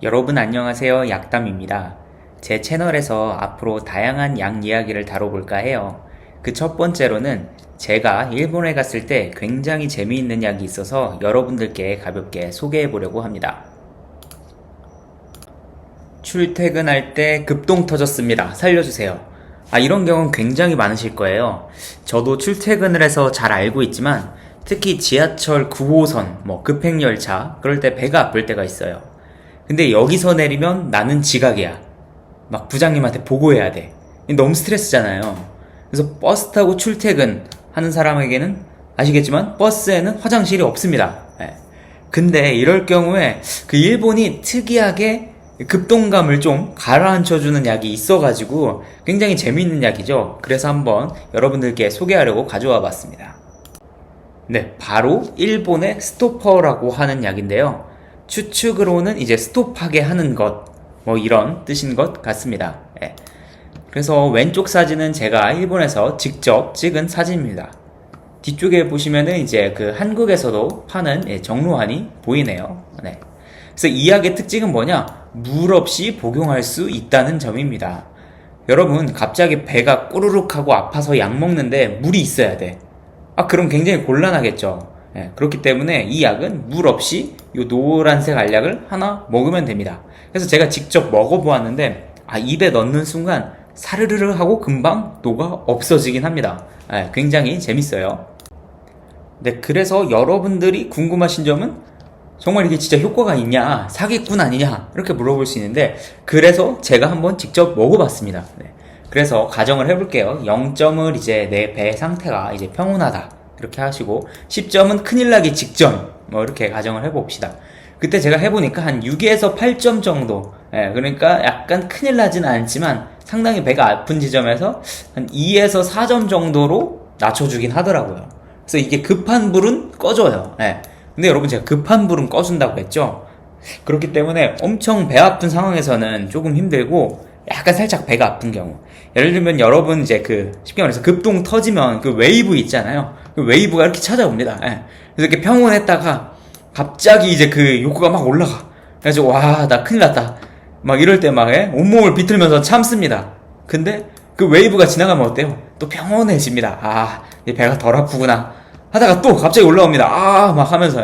여러분 안녕하세요. 약담입니다. 제 채널에서 앞으로 다양한 약 이야기를 다뤄볼까 해요. 그 첫 번째로는 제가 일본에 갔을 때 굉장히 재미있는 약이 있어서 여러분들께 가볍게 소개해 보려고 합니다. 출퇴근할 때 급동 터졌습니다. 살려주세요. 이런 경우는 굉장히 많으실 거예요. 저도 출퇴근을 해서 잘 알고 있지만 특히 지하철 9호선, 급행열차, 그럴 때 배가 아플 때가 있어요. 근데 여기서 내리면 나는 지각이야. 막 부장님한테 보고해야 돼. 너무 스트레스잖아요. 그래서 버스 타고 출퇴근 하는 사람에게는 아시겠지만 버스에는 화장실이 없습니다. 근데 이럴 경우에 그 일본이 특이하게 급동감을 좀 가라앉혀주는 약이 있어가지고 굉장히 재미있는 약이죠. 그래서 한번 여러분들께 소개하려고 가져와 봤습니다. 네, 바로 일본의 스토퍼라고 하는 약인데요. 추측으로는 이제 스톱하게 하는 것, 이런 뜻인 것 같습니다. 그래서 왼쪽 사진은 제가 일본에서 직접 찍은 사진입니다. 뒤쪽에 보시면은 이제 그 한국에서도 파는 정로환이 보이네요. 그래서 이 약의 특징은 뭐냐? 물 없이 복용할 수 있다는 점입니다. 여러분, 갑자기 배가 꾸르륵 하고 아파서 약 먹는데 물이 있어야 돼. 그럼 굉장히 곤란하겠죠. 그렇기 때문에 이 약은 물 없이 이 노란색 알약을 하나 먹으면 됩니다. 그래서 제가 직접 먹어보았는데 입에 넣는 순간 사르르르 하고 금방 녹아 없어지긴 합니다. 굉장히 재밌어요. 네, 그래서 여러분들이 궁금하신 점은 정말 이게 진짜 효과가 있냐, 사기꾼 아니냐 이렇게 물어볼 수 있는데, 그래서 제가 한번 직접 먹어봤습니다. 그래서 가정을 해볼게요. 0점을 이제 내 배 상태가 이제 평온하다 이렇게 하시고, 10점은 큰일 나기 직전, 이렇게 가정을 해봅시다. 그때 제가 해보니까 한 6에서 8점 정도, 그러니까 약간 큰일 나진 않지만 상당히 배가 아픈 지점에서 한 2에서 4점 정도로 낮춰주긴 하더라고요. 그래서 이게 급한 불은 꺼져요. 근데 여러분, 제가 급한 불은 꺼준다고 했죠. 그렇기 때문에 엄청 배 아픈 상황에서는 조금 힘들고, 약간 살짝 배가 아픈 경우, 예를 들면 여러분 이제 쉽게 말해서 급동 터지면 그 웨이브 있잖아요. 그 웨이브가 이렇게 찾아옵니다. 그래서 이렇게 평온했다가 갑자기 이제 그 욕구가 막 올라가. 그래서 와, 나 큰일 났다. 막 이럴 때 막 온몸을 비틀면서 참습니다. 근데 그 웨이브가 지나가면 어때요? 또 평온해집니다. 이 배가 덜 아프구나 하다가 또 갑자기 올라옵니다. 막 하면서.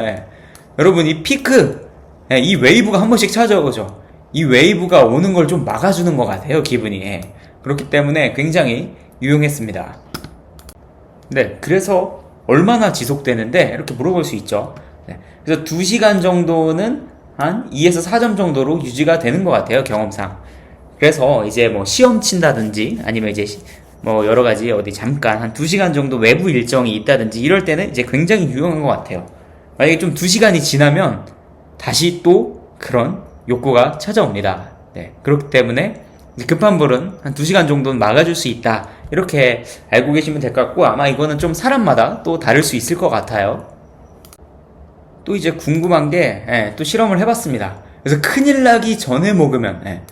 여러분, 이 피크, 이 웨이브가 한 번씩 찾아오죠. 이 웨이브가 오는 걸 좀 막아주는 것 같아요, 기분이. 그렇기 때문에 굉장히 유용했습니다. 네, 그래서 얼마나 지속되는데 이렇게 물어볼 수 있죠. 그래서 2시간 정도는 한 2에서 4점 정도로 유지가 되는 것 같아요, 경험상. 그래서 이제 시험 친다든지 아니면 이제 여러 가지 어디 잠깐 한 2시간 정도 외부 일정이 있다든지 이럴 때는 이제 굉장히 유용한 것 같아요. 만약에 좀 2시간이 지나면 다시 또 그런 욕구가 찾아옵니다. 그렇기 때문에 급한 불은 한 2시간 정도는 막아줄 수 있다, 이렇게 알고 계시면 될 것 같고, 아마 이거는 좀 사람마다 또 다를 수 있을 것 같아요. 또 이제 궁금한 게, 또 실험을 해봤습니다. 그래서 큰일 나기 전에 먹으면,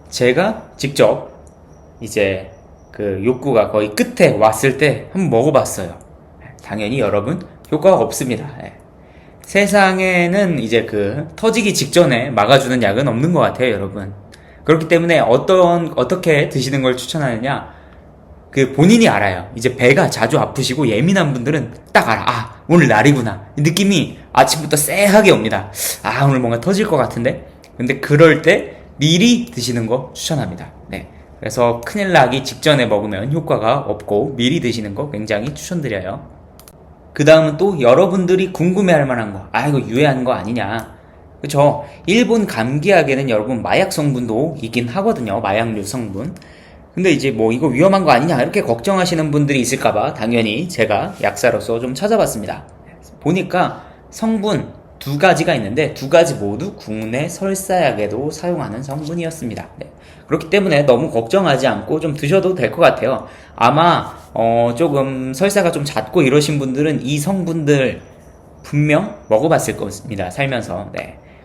제가 직접 이제 그 욕구가 거의 끝에 왔을 때 한번 먹어봤어요. 당연히 여러분, 효과가 없습니다. 세상에는 이제 터지기 직전에 막아주는 약은 없는 것 같아요, 여러분. 그렇기 때문에 어떻게 드시는 걸 추천하느냐, 본인이 알아요. 이제 배가 자주 아프시고 예민한 분들은 딱 알아. 오늘 날이구나. 느낌이 아침부터 쎄하게 옵니다. 오늘 뭔가 터질 것 같은데? 근데 그럴 때 미리 드시는 거 추천합니다. 그래서 큰일 나기 직전에 먹으면 효과가 없고 미리 드시는 거 굉장히 추천드려요. 그 다음은 또 여러분들이 궁금해할 만한 거, 이거 유해한 거 아니냐, 그쵸? 일본 감기약에는 여러분 마약 성분도 있긴 하거든요. 마약류 성분. 근데 이제 이거 위험한 거 아니냐 이렇게 걱정하시는 분들이 있을까봐 당연히 제가 약사로서 좀 찾아봤습니다. 보니까 성분 2가지가 있는데 2가지 모두 국내 설사약에도 사용하는 성분이었습니다. 그렇기 때문에 너무 걱정하지 않고 좀 드셔도 될 것 같아요. 아마 조금 설사가 좀 잦고 이러신 분들은 이 성분들 분명 먹어봤을 겁니다, 살면서.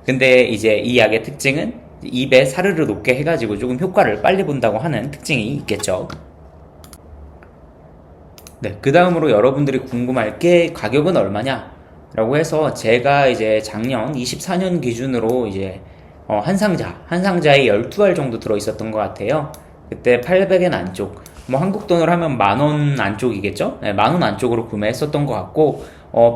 근데 이제 이 약의 특징은 입에 사르르 녹게 해가지고 조금 효과를 빨리 본다고 하는 특징이 있겠죠. 그 다음으로 여러분들이 궁금할 게 가격은 얼마냐 라고 해서, 제가 이제 작년 24년 기준으로 이제 한 상자에 12알 정도 들어있었던 것 같아요. 그때 800엔 안쪽, 뭐 한국 돈으로 하면 10,000원 안쪽이겠죠? 네, 10,000원 안쪽으로 구매했었던 것 같고,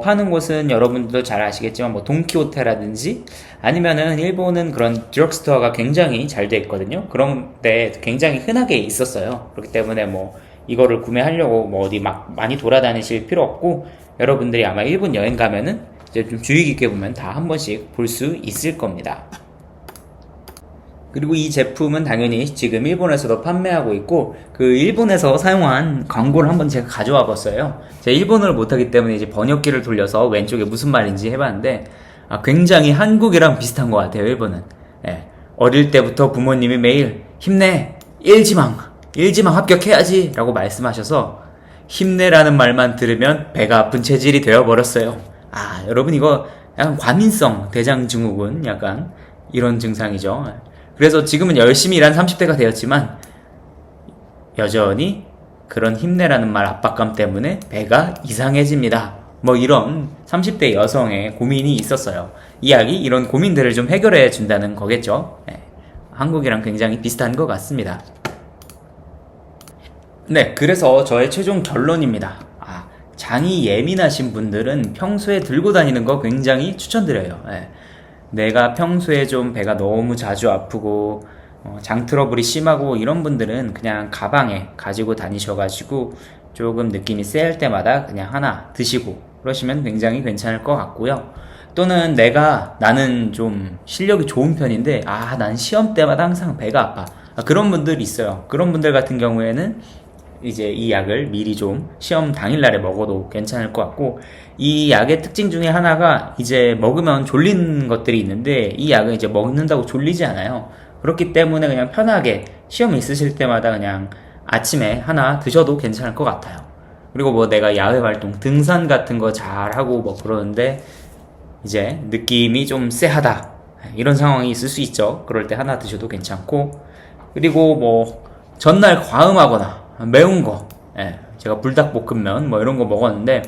파는 곳은 여러분들도 잘 아시겠지만 뭐 돈키호테라든지 아니면은 일본은 그런 드럭스토어가 굉장히 잘 돼 있거든요. 그런데 굉장히 흔하게 있었어요. 그렇기 때문에 뭐 이거를 구매하려고 뭐 어디 막 많이 돌아다니실 필요 없고, 여러분들이 아마 일본 여행 가면은 이제 좀 주의 깊게 보면 다 한 번씩 볼 수 있을 겁니다. 그리고 이 제품은 당연히 지금 일본에서도 판매하고 있고, 그 일본에서 사용한 광고를 한번 제가 가져와 봤어요. 제가 일본어를 못하기 때문에 이제 번역기를 돌려서 왼쪽에 무슨 말인지 해봤는데, 굉장히 한국이랑 비슷한 것 같아요. 일본은. 예. 어릴 때부터 부모님이 매일 힘내, 일지망 합격해야지 라고 말씀하셔서 힘내라는 말만 들으면 배가 아픈 체질이 되어버렸어요. 여러분 이거 약간 과민성 대장증후군 약간 이런 증상이죠. 그래서 지금은 열심히 일한 30대가 되었지만 여전히 그런 힘내라는 말 압박감 때문에 배가 이상해집니다. 뭐 이런 30대 여성의 고민이 있었어요. 이야기 이런 고민들을 좀 해결해 준다는 거겠죠. 네. 한국이랑 굉장히 비슷한 것 같습니다. 네, 그래서 저의 최종 결론입니다. 장이 예민하신 분들은 평소에 들고 다니는 거 굉장히 추천드려요. 네. 내가 평소에 좀 배가 너무 자주 아프고 장 트러블이 심하고 이런 분들은 그냥 가방에 가지고 다니셔가지고 조금 느낌이 쎄할 때마다 그냥 하나 드시고 그러시면 굉장히 괜찮을 것 같고요. 또는 나는 좀 실력이 좋은 편인데 난 시험 때마다 항상 배가 아파. 그런 분들이 있어요. 그런 분들 같은 경우에는 이제 이 약을 미리 좀 시험 당일날에 먹어도 괜찮을 것 같고, 이 약의 특징 중에 하나가 이제 먹으면 졸리는 것들이 있는데 이 약은 이제 먹는다고 졸리지 않아요. 그렇기 때문에 그냥 편하게 시험 있으실 때마다 그냥 아침에 하나 드셔도 괜찮을 것 같아요. 그리고 뭐 내가 야외 활동, 등산 같은 거 잘하고 뭐 그러는데 이제 느낌이 좀 쎄하다 이런 상황이 있을 수 있죠. 그럴 때 하나 드셔도 괜찮고, 그리고 뭐 전날 과음하거나 매운 거, 제가 불닭볶음면 뭐 이런 거 먹었는데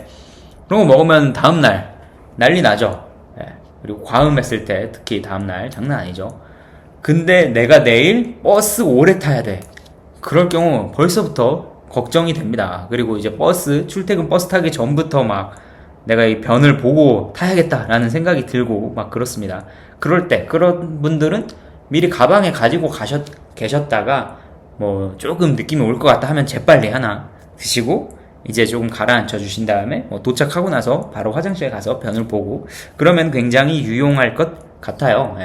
그런 거 먹으면 다음날 난리 나죠. 그리고 과음했을 때 특히 다음날 장난 아니죠. 근데 내가 내일 버스 오래 타야 돼. 그럴 경우 벌써부터 걱정이 됩니다. 그리고 이제 출퇴근 버스 타기 전부터 막 내가 이 변을 보고 타야겠다라는 생각이 들고 막 그렇습니다. 그런 분들은 미리 가방에 가지고 계셨다가 뭐 조금 느낌이 올 것 같다 하면 재빨리 하나 드시고 이제 조금 가라앉혀 주신 다음에 도착하고 나서 바로 화장실에 가서 변을 보고 그러면 굉장히 유용할 것 같아요.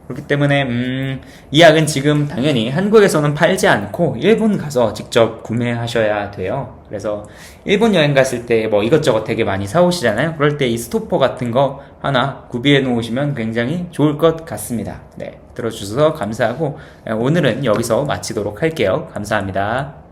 그렇기 때문에 이 약은 지금 당연히 한국에서는 팔지 않고 일본 가서 직접 구매하셔야 돼요. 그래서 일본 여행 갔을 때 뭐 이것저것 되게 많이 사오시잖아요. 그럴 때 이 스토퍼 같은 거 하나 구비해 놓으시면 굉장히 좋을 것 같습니다. 네, 들어주셔서 감사하고 오늘은 여기서 마치도록 할게요. 감사합니다.